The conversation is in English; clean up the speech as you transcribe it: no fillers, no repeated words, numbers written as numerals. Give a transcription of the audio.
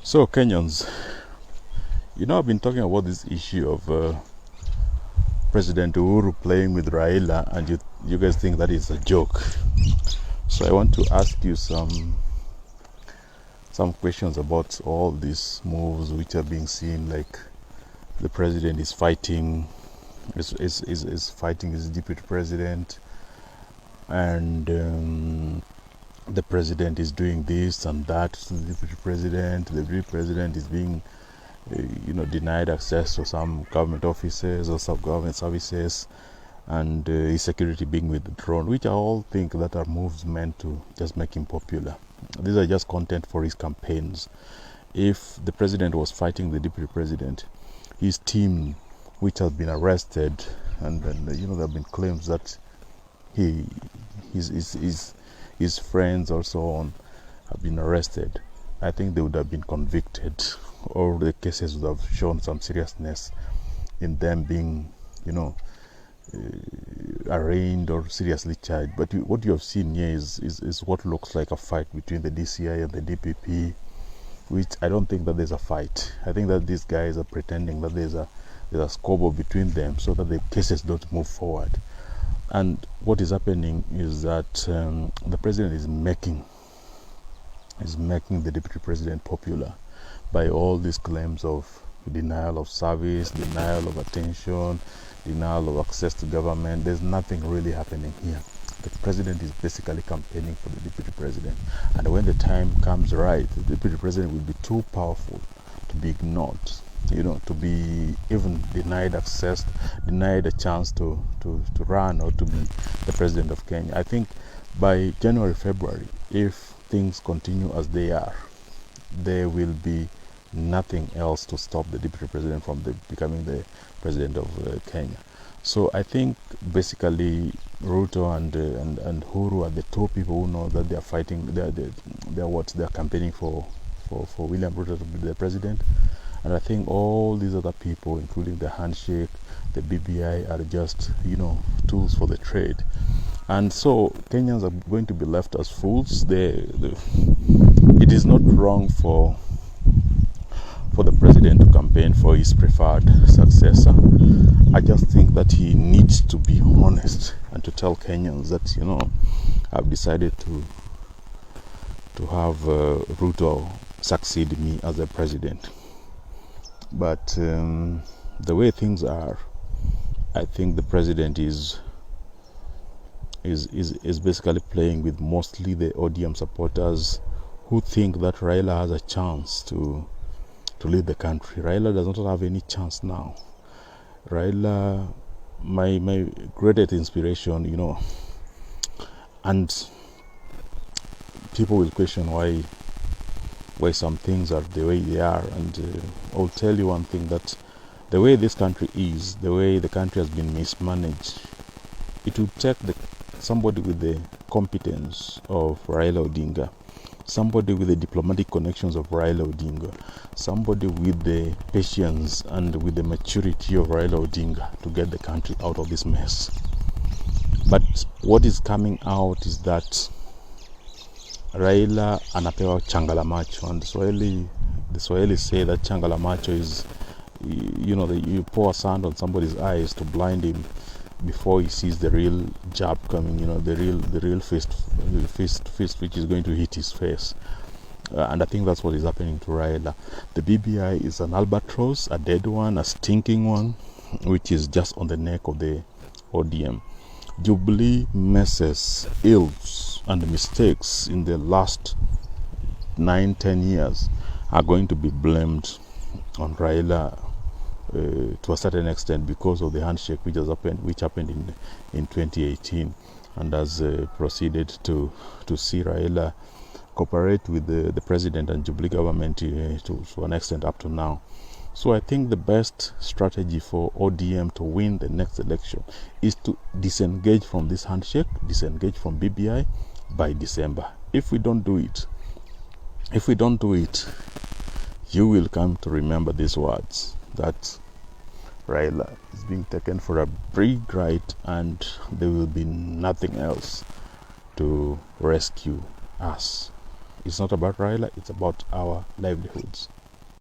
So, Kenyans, I've been talking about this issue of President Uhuru playing with Raila, and you guys think that is a joke. So, I want to ask you some questions about all these moves which are being seen, like the president is fighting, is fighting his deputy president, and the president is doing this and that to the deputy president. The deputy president is being denied access to some government offices or some government services, and his security being withdrawn, which I all think that are moves meant to just make him popular. These are just content for his campaigns. If the president was fighting the deputy president, his team, which has been arrested, and there have been claims that his friends or so on have been arrested, I think they would have been convicted, or the cases would have shown some seriousness in them being, arraigned or seriously charged. But what you have seen here is what looks like a fight between the DCI and the DPP, which I don't think that there's a fight. I think that these guys are pretending that there's a squabble between them so that the cases don't move forward. And what is happening is that the president is making the deputy president popular by all these claims of denial of service, denial of attention, denial of access to government. There's nothing really happening here. The president is basically campaigning for the deputy president, and when the time comes right, the deputy president will be too powerful to be ignored, to be even denied access, denied a chance to run or to be the president of Kenya. I think by January, February, if things continue as they are, there will be nothing else to stop the deputy president from becoming the president of Kenya. So I think basically Ruto and Uhuru are the two people who know that they are fighting. They're campaigning for William Ruto to be the president. And I think all these other people, including the handshake, the BBI, are just tools for the trade. And so Kenyans are going to be left as fools. It is not wrong for the president to campaign for his preferred successor. I just think that he needs to be honest and to tell Kenyans that I've decided to have Ruto succeed me as a president. But the way things are, I think the president is basically playing with mostly the ODM supporters who think that Raila has a chance to lead the country. Raila does not have any chance now. Raila, my greatest inspiration, and people will question why some things are the way they are, and I'll tell you one thing, that the way this country is, the way the country has been mismanaged, it would take somebody with the competence of Raila Odinga, somebody with the diplomatic connections of Raila Odinga, somebody with the patience and with the maturity of Raila Odinga to get the country out of this mess. But what is coming out is that Raila anapewa changa la macho, and the Swahili say that changa la macho is, you pour sand on somebody's eyes to blind him before he sees the real jab coming, the real fist which is going to hit his face. And I think that's what is happening to Raila. The BBI is an albatross, a dead one, a stinking one, which is just on the neck of the ODM. Jubilee messes, ills, and mistakes in the last 9-10 years are going to be blamed on Raila to a certain extent because of the handshake which happened in 2018, and has proceeded to see Raila cooperate with the president and Jubilee government to an extent up to now. So I think the best strategy for ODM to win the next election is to disengage from this handshake, disengage from BBI by December. If we don't do it, you will come to remember these words, that Raila is being taken for a big ride, and there will be nothing else to rescue us It's not about Raila, it's about our livelihoods.